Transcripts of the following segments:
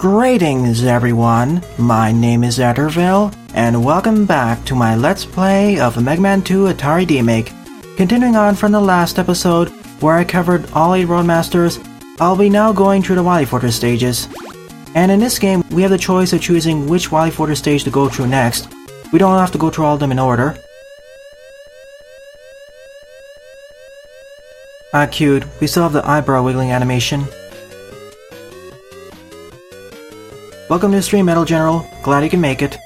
Greetings everyone, my name is Etterville, and welcome back to my Let's Play of Mega Man 2 Atari Demake. Continuing on from the last episode, where I covered all 8 Roadmasters, I'll be now going through the Wily Fortress stages. And in this game, we have the choice of choosing which Wily Fortress stage to go through next. We don't have to go through all of them in order. Cute, we still have the eyebrow wiggling animation. Welcome to the stream, Metal General. Glad you can make it.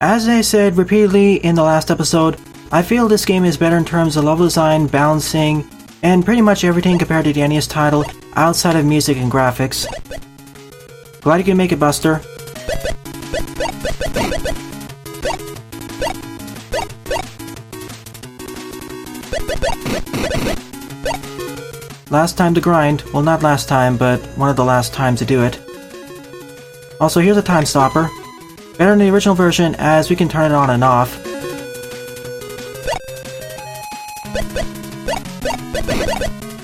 As I said repeatedly in the last episode, I feel this game is better in terms of level design, balancing, and pretty much everything compared to the NES title outside of music and graphics. Glad you can make it, Buster. Last time to grind. Well, not last time, but one of the last times to do it. Also, here's a time stopper. Better than the original version, as we can turn it on and off.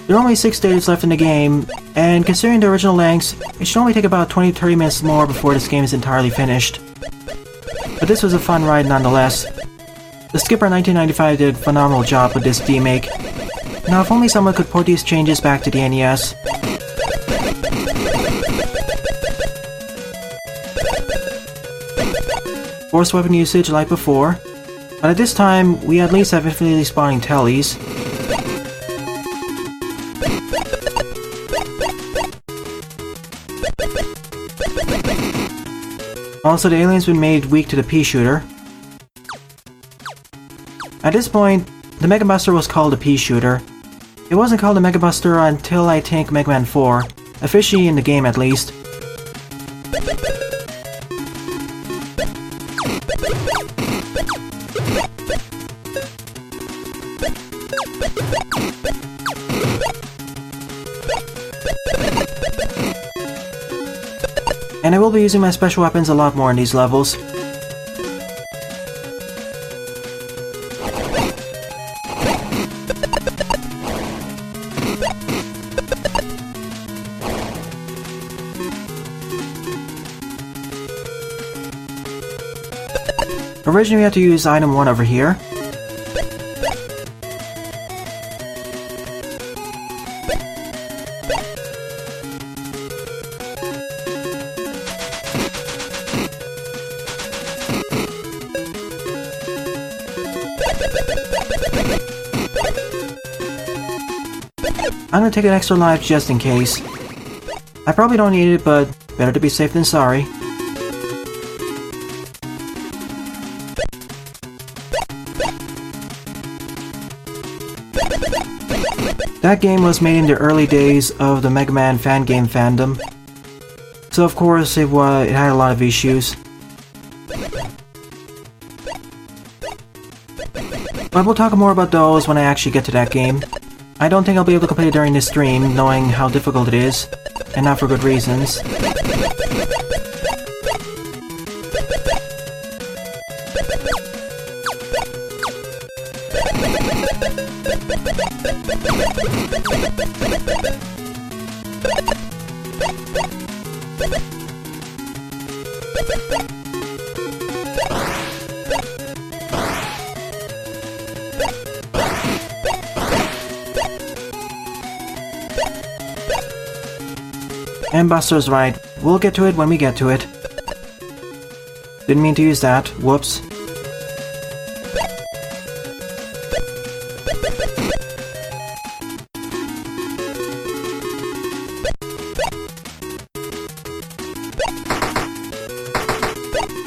There are only 6 stages left in the game, and considering the original lengths, it should only take about 20-30 minutes more before this game is entirely finished. But this was a fun ride nonetheless. The skipper in 1995 did a phenomenal job with this demake. Now, if only someone could port these changes back to the NES. Force weapon usage like before, but at this time, we at least have infinitely spawning tellies. Also, the alien's been made weak to the pea shooter. At this point, the Mega Buster was called a pea shooter. It wasn't called a Mega Buster until I think Mega Man 4, officially in the game at least. And I will be using my special weapons a lot more in these levels. Originally we had to use item 1 over here. I'm gonna take an extra life just in case. I probably don't need it, but better to be safe than sorry. That game was made in the early days of the Mega Man fan game fandom, so of course it had a lot of issues. But we'll talk more about those when I actually get to that game. I don't think I'll be able to complete it during this stream, knowing how difficult it is, and not for good reasons. And Buster's right, we'll get to it when we get to it. Didn't mean to use that, whoops.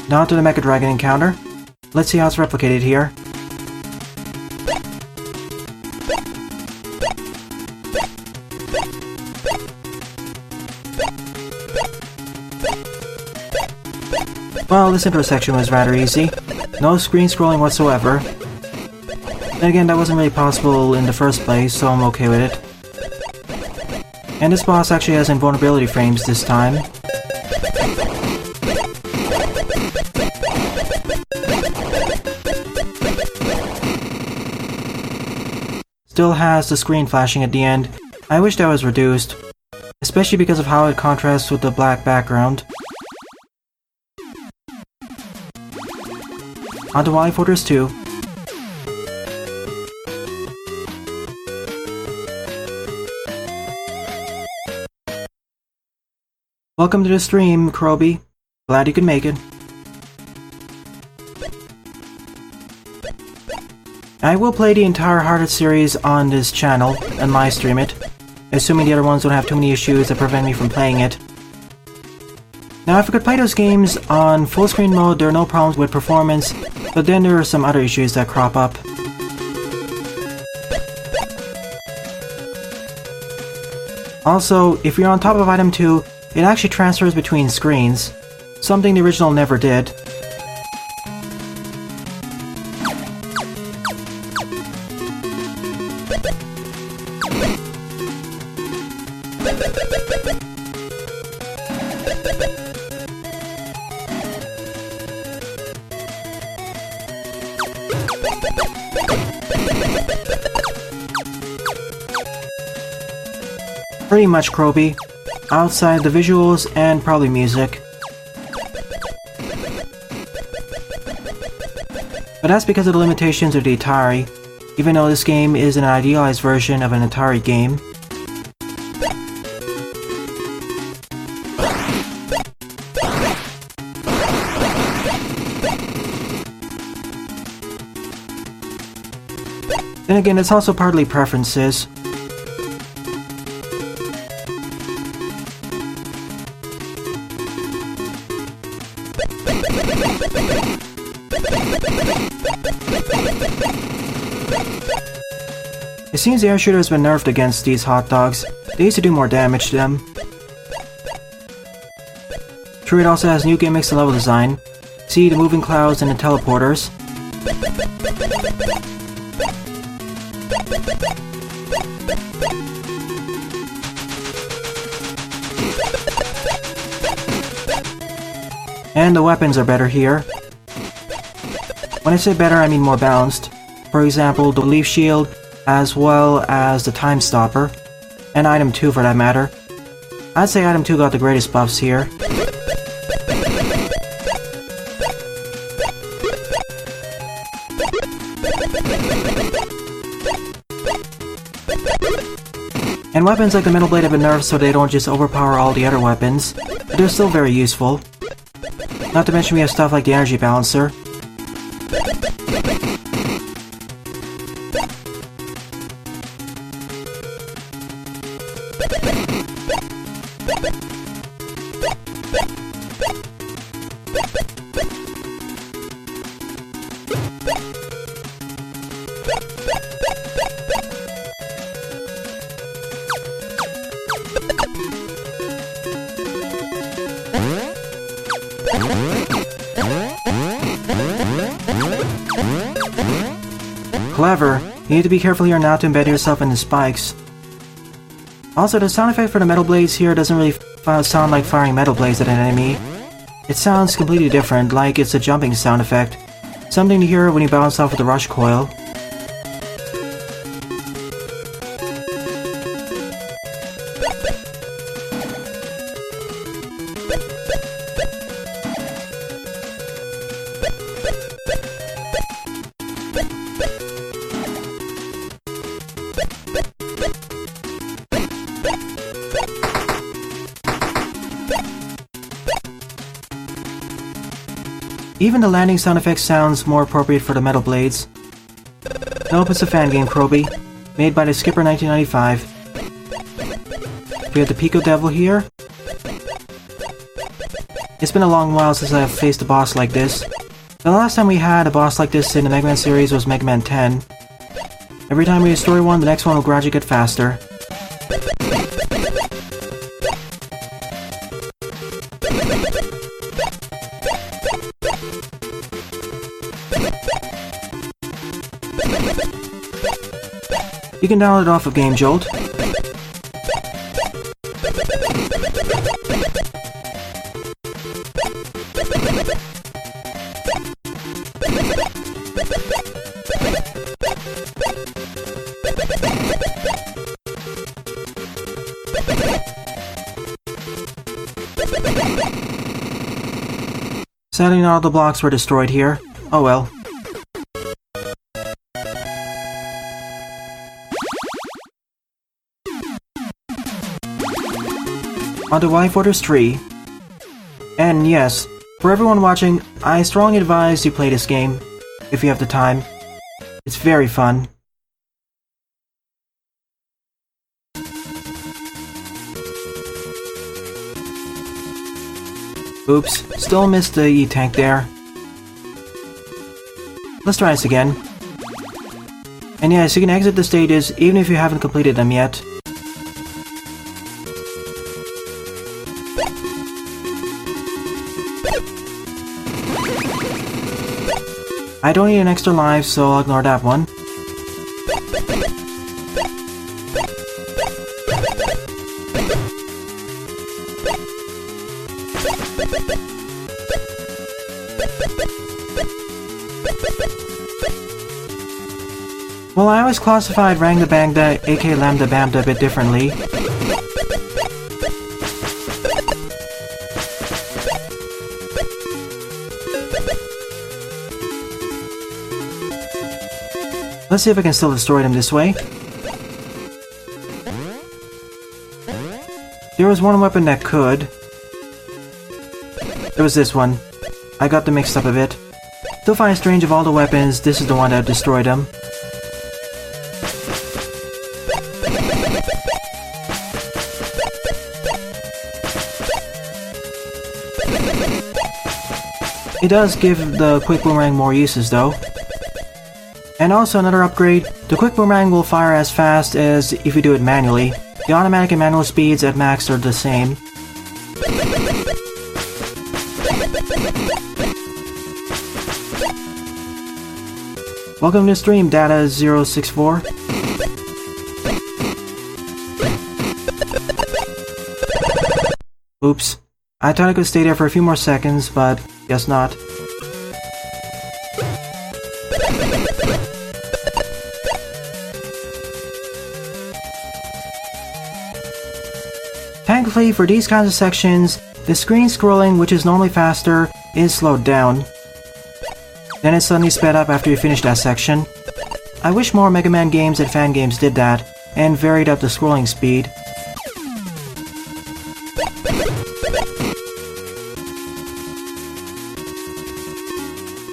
Now to the Mecha Dragon encounter. Let's see how it's replicated here. Well, this intro section was rather easy. No screen scrolling whatsoever. Then again, that wasn't really possible in the first place, so I'm okay with it. And this boss actually has invulnerability frames this time. still has the screen flashing at the end. I wish that was reduced, especially because of how it contrasts with the black background. On to Wily Fortress 2. Welcome to the stream, Kroby. Glad you could make it. I will play the entire Hearted series on this channel and live stream it, assuming the other ones don't have too many issues that prevent me from playing it. Now, if I could play those games on full screen mode, there are no problems with performance, but then there are some other issues that crop up. Also, if you're on top of item 2, it actually transfers between screens, something the original never did. Pretty much, Kroby, outside the visuals and probably music. But that's because of the limitations of the Atari, even though this game is an idealized version of an Atari game. Then again, it's also partly preferences. It seems the air shooter has been nerfed against these hot dogs. They used to do more damage to them. True, it also has new gimmicks and level design. See the moving clouds and the teleporters. And the weapons are better here. When I say better, I mean more balanced. For example, the leaf shield, as well as the time stopper, and item 2 for that matter. I'd say item 2 got the greatest buffs here. And weapons like the Metal Blade have been nerfed so they don't just overpower all the other weapons, but they're still very useful. Not to mention we have stuff like the Energy Balancer. Clever. You need to be careful here not to embed yourself in the spikes. Also, the sound effect for the metal blades here doesn't really sound like firing metal blades at an enemy. It sounds completely different, like it's a jumping sound effect. Something to hear when you bounce off with the rush coil. Even the landing sound effect sounds more appropriate for the metal blades. Nope, it's a fan game, Kroby. Made by the Skipper 1995. We have the Pico Devil here. It's been a long while since I have faced a boss like this. The last time we had a boss like this in the Mega Man series was Mega Man 10. Every time we destroy one, the next one will gradually get faster. You can download it off of Game Jolt. Sadly, not all the blocks were destroyed here. Oh well. On to Wily Fortress 3. And yes, for everyone watching, I strongly advise you play this game, if you have the time. It's very fun. Oops, still missed the E-tank there. Let's try this again. And yes, you can exit the stages even if you haven't completed them yet. I don't need an extra life, so I'll ignore that one. Well, I always classified Rang the Bangda, aka Lambda Bamda, a bit differently. Let's see if I can still destroy them this way. There was one weapon that could. It was this one. I got them mixed up a bit. Still find it strange of all the weapons, this is the one that destroyed them. It does give the Quick Boomerang more uses though. And also another upgrade, the Quick Boomerang will fire as fast as if you do it manually. The automatic and manual speeds at max are the same. Welcome to the stream, Data064. Oops. I thought I could stay there for a few more seconds, but guess not. Thankfully, for these kinds of sections, the screen scrolling, which is normally faster, is slowed down. Then it's suddenly sped up after you finish that section. I wish more Mega Man games and fan games did that, and varied up the scrolling speed.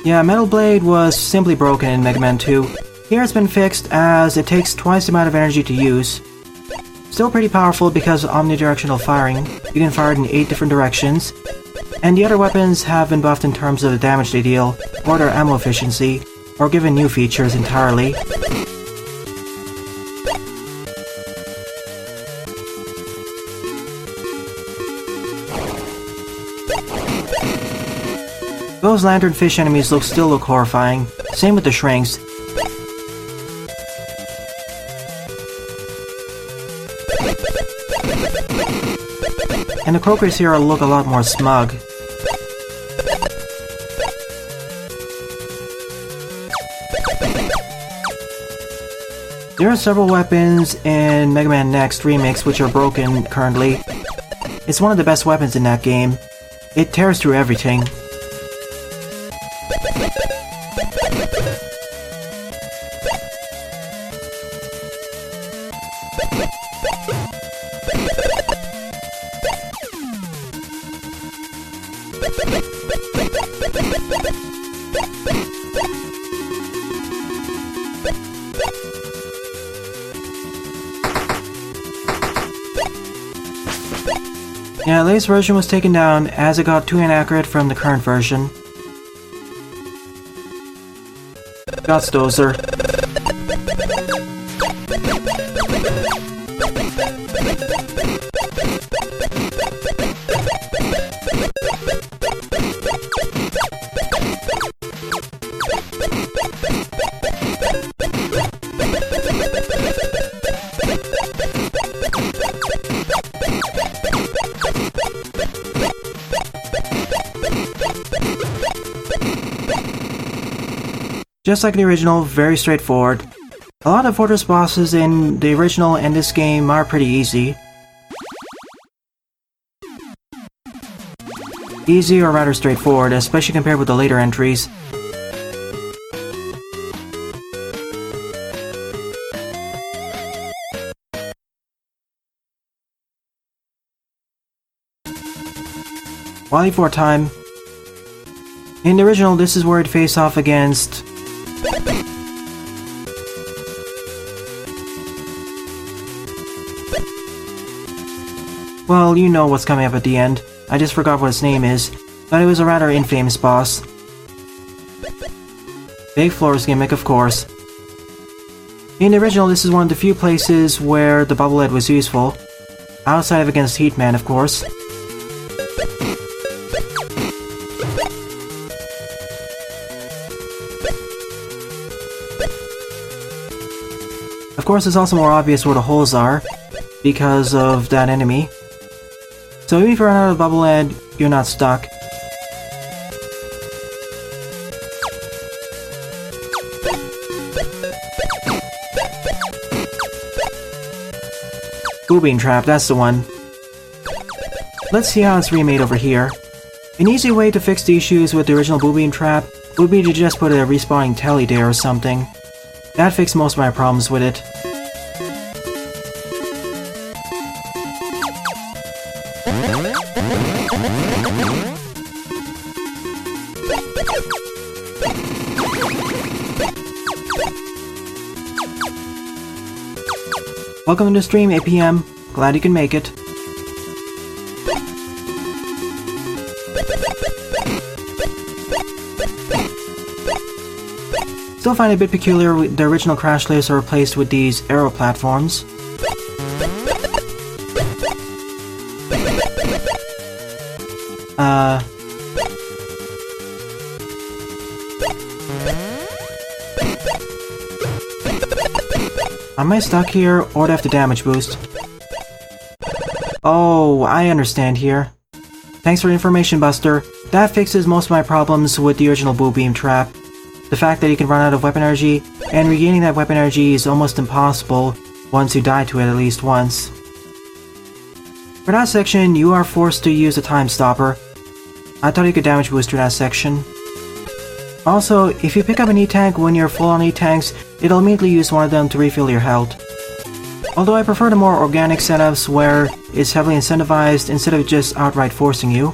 Yeah, Metal Blade was simply broken in Mega Man 2. Here it's been fixed as it takes twice the amount of energy to use. Still pretty powerful because of omnidirectional firing. You can fire it in 8 different directions. And the other weapons have been buffed in terms of the damage they deal, or their ammo efficiency, or given new features entirely. Those lanternfish enemies still look horrifying. Same with the shrinks. And the croakers here look a lot more smug. There are several weapons in Mega Man Next Remix which are broken currently. It's one of the best weapons in that game. It tears through everything. Yeah, the latest version was taken down as it got too inaccurate from the current version. Got Dozer. Just like the original, very straightforward. A lot of Fortress bosses in the original and this game are pretty easy. Easy or rather straightforward, especially compared with the later entries. Wily for time. In the original, this is where it faced off against... Well, you know what's coming up at the end. I just forgot what its name is, but it was a rather infamous boss. Big Floor's gimmick, of course. In the original, this is one of the few places where the bobblehead was useful. Outside of against Heatman, of course. Of course, it's also more obvious where the holes are, because of that enemy. So even if you run out of bobblehead, you're not stuck. Boobing Trap, that's the one. Let's see how it's remade over here. An easy way to fix the issues with the original Boobing Trap would be to just put a respawning telly there or something. That fixed most of my problems with it. Welcome to the stream, 8 PM. Glad you can make it. Still find it a bit peculiar the original crash lifts are replaced with these aero platforms. Am I stuck here, or do I have to damage boost? Oh, I understand here. Thanks for the information, Buster. That fixes most of my problems with the original Boo Beam Trap. The fact that you can run out of weapon energy, and regaining that weapon energy is almost impossible once you die to it at least once. For that section, you are forced to use a time stopper. I thought you could damage boost through that section. Also, if you pick up an E-Tank when you're full on E-Tanks, it'll immediately use one of them to refill your health. Although I prefer the more organic setups where it's heavily incentivized instead of just outright forcing you.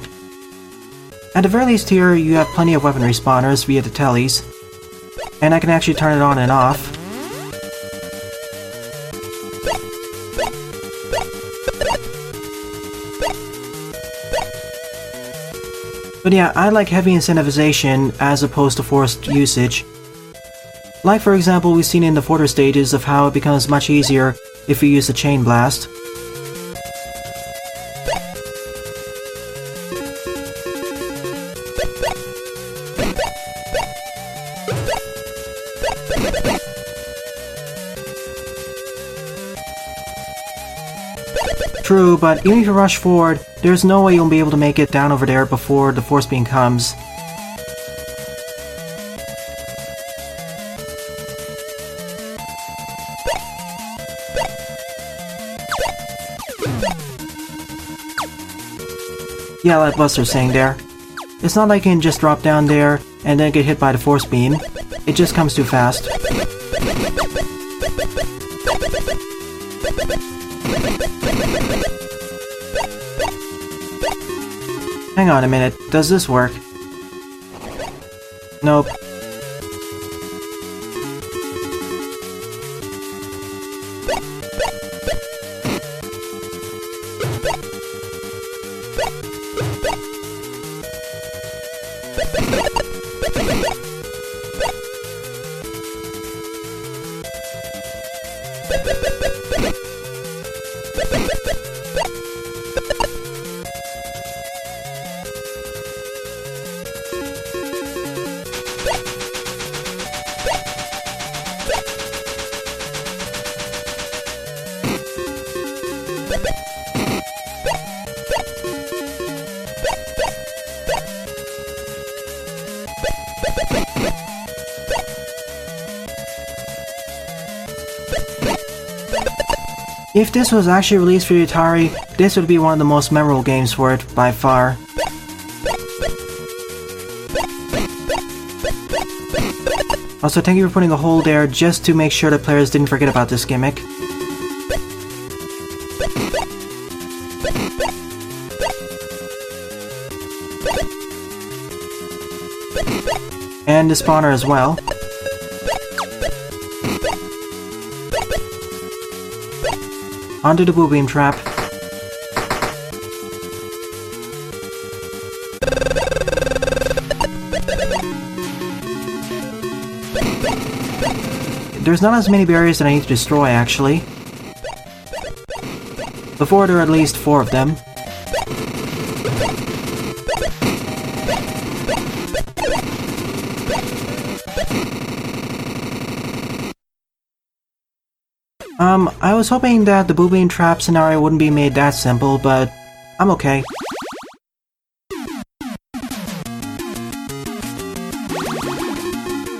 At the very least here, you have plenty of weapon respawners via the tellies, and I can actually turn it on and off. But yeah, I like heavy incentivization as opposed to forced usage. Like for example, we've seen in the further stages of how it becomes much easier if you use the Chain Blast. True, but even if you rush forward, there's no way you'll be able to make it down over there before the force beam comes. Yeah, like Buster's saying there. It's not like you can just drop down there and then get hit by the force beam. It just comes too fast. Hang on a minute, does this work? Nope. If this was actually released for the Atari, this would be one of the most memorable games for it, by far. Also, thank you for putting a hole there just to make sure that players didn't forget about this gimmick. And the spawner as well. Onto the blue beam trap. There's not as many barriers that I need to destroy, actually. Before, there are at least 4 of them. I was hoping that the blue beam trap scenario wouldn't be made that simple, but I'm okay.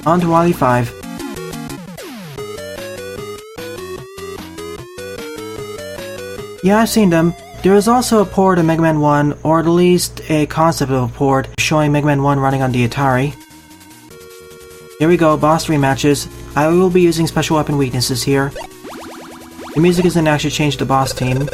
On to Wily 5. Yeah, I've seen them. There is also a port of Mega Man 1, or at least a concept of a port, showing Mega Man 1 running on the Atari. Here we go, boss rematches. I will be using special weapon weaknesses here. The music isn't actually changed to the boss team.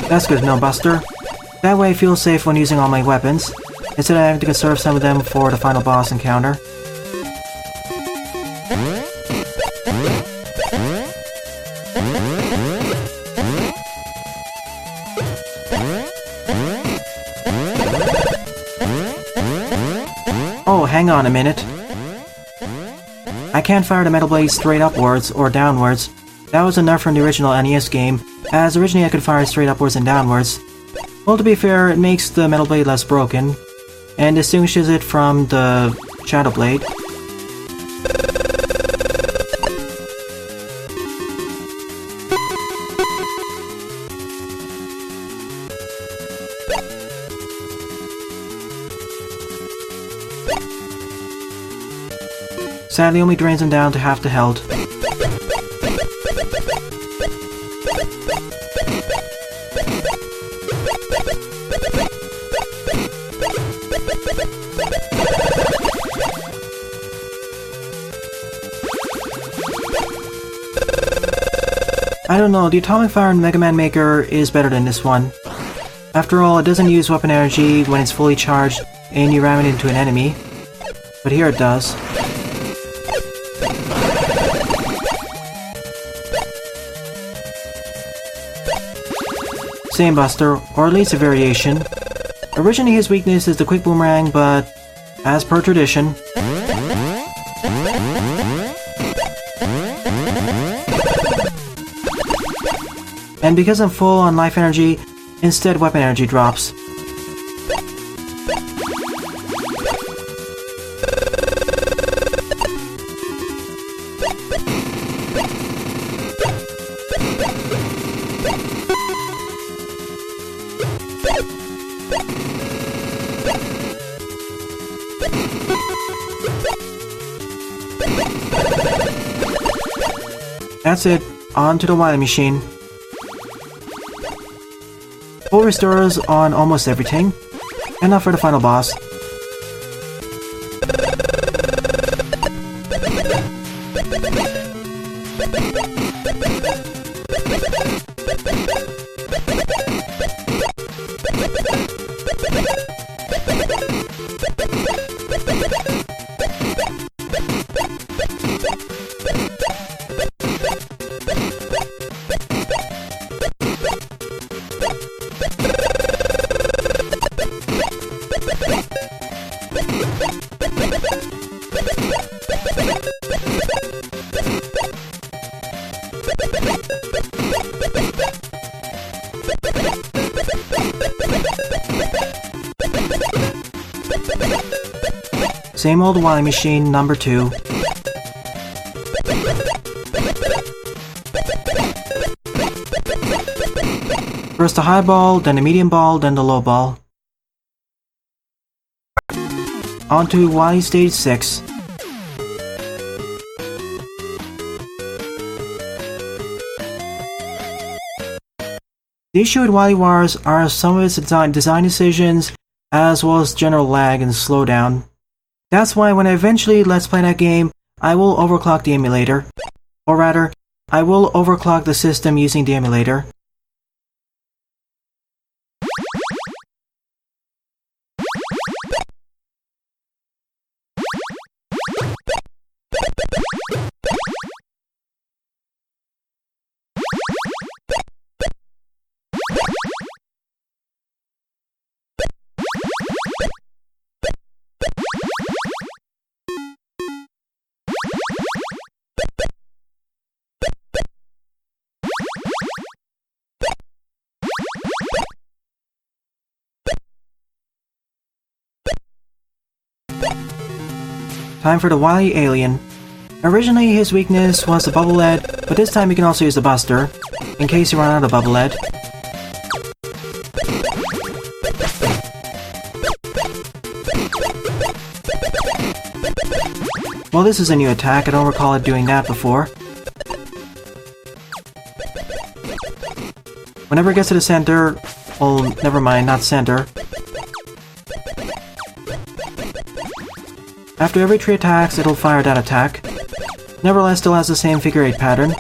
That's good to know, Buster. That way I feel safe when using all my weapons, instead of having to conserve some of them for the final boss encounter. Oh, hang on a minute. I can't fire the metal blade straight upwards or downwards. That was a nerf from the original NES game, as originally I could fire straight upwards and downwards. Well, to be fair, it makes the metal blade less broken, and distinguishes it from the shadow blade. Sadly, only drains him down to half the health. I don't know, the Atomic Fire in Mega Man Maker is better than this one. After all, it doesn't use weapon energy when it's fully charged and you ram it into an enemy, but here it does. Same Buster, or at least a variation. Originally his weakness is the quick boomerang, but as per tradition, and because I'm full on life energy, instead weapon energy drops. That's it, on to the Wily machine. Full restores on almost everything, enough for the final boss. Same old Wily machine, number 2. First the high ball, then the medium ball, then the low ball. On to Wily Stage 6. The issue with Wily Wars are some of its design decisions, as well as general lag and slowdown. That's why when I eventually let's play that game, I will overclock the emulator. Or rather, I will overclock the system using the emulator. Time for the Wily Alien. Originally his weakness was the bubble lead, but this time you can also use the buster, in case you run out of bubble lead. Well, this is a new attack, I don't recall it doing that before. Whenever it gets to the center, well, never mind, not center. After every 3 attacks, it'll fire that attack. Nevertheless, still has the same figure 8 pattern.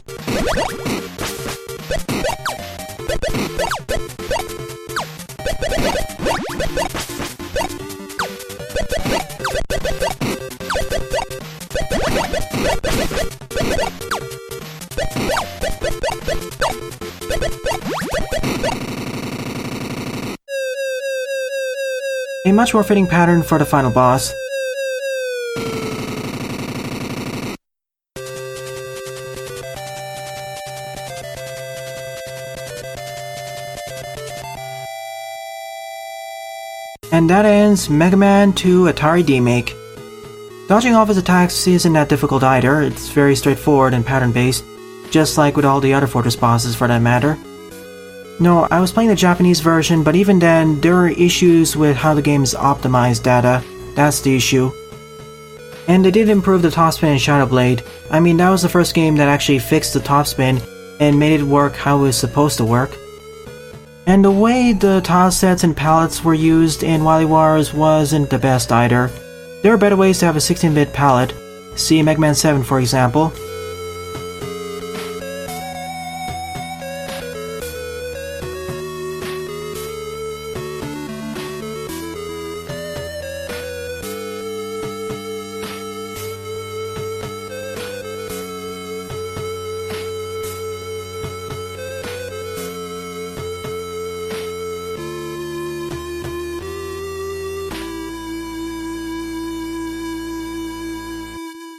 A much more fitting pattern for the final boss. And that ends Mega Man 2 Atari Demake. Dodging off his attacks isn't that difficult either, it's very straightforward and pattern-based, just like with all the other Fortress bosses for that matter. No, I was playing the Japanese version, but even then, there are issues with how the game's optimized data. That's the issue. And they did improve the topspin in Shadow Blade. I mean, that was the first game that actually fixed the topspin and made it work how it was supposed to work. And the way the tile sets and palettes were used in Wily Wars wasn't the best either. There are better ways to have a 16-bit palette. See Mega Man 7 for example.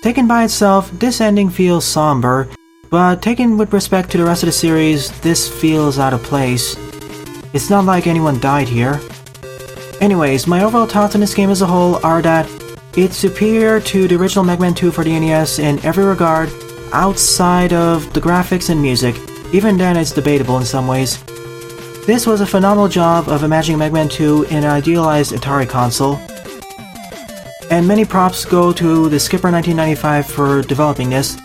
Taken by itself, this ending feels somber, but taken with respect to the rest of the series, this feels out of place. It's not like anyone died here. Anyways, my overall thoughts on this game as a whole are that it's superior to the original Mega Man 2 for the NES in every regard, outside of the graphics and music. Even then, it's debatable in some ways. This was a phenomenal job of imagining Mega Man 2 in an idealized Atari console. And many props go to the Skipper 1995 for developing this.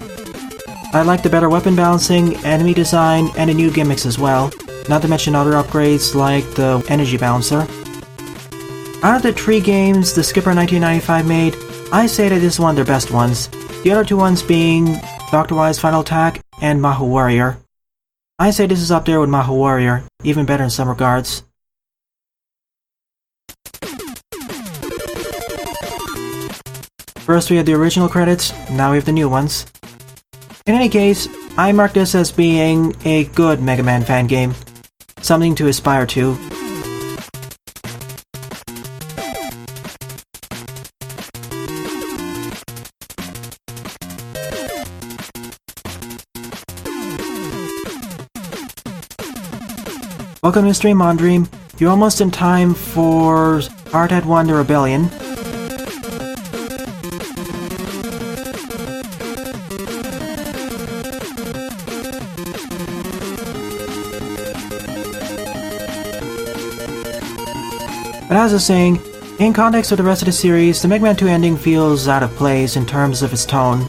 I like the better weapon balancing, enemy design, and the new gimmicks as well, not to mention other upgrades like the energy balancer. Out of the 3 games the Skipper 1995 made, I say that this is one of their best ones, the other 2 ones being Dr. Wily's Final Attack and Maho Warrior. I say this is up there with Maho Warrior, even better in some regards. First we had the original credits, now we have the new ones. In any case, I mark this as being a good Mega Man fan game. Something to aspire to. Welcome to Stream on Dream. You're almost in time for Part at 1 The Rebellion. But as I was saying, in context of the rest of the series, the Mega Man 2 ending feels out of place in terms of its tone.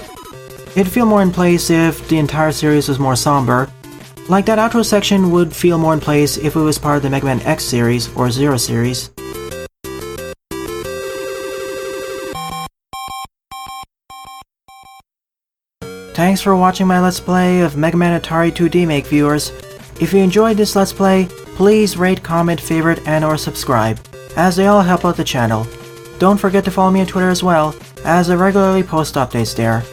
It'd feel more in place if the entire series was more somber. Like that outro section would feel more in place if it was part of the Mega Man X series or Zero series. Thanks for watching my Let's Play of Mega Man Atari 2 Demake, viewers. If you enjoyed this Let's Play, please rate, comment, favorite, and or subscribe, as they all help out the channel. Don't forget to follow me on Twitter as well, as I regularly post updates there.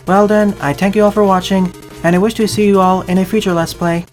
Well then, I thank you all for watching, and I wish to see you all in a future Let's Play.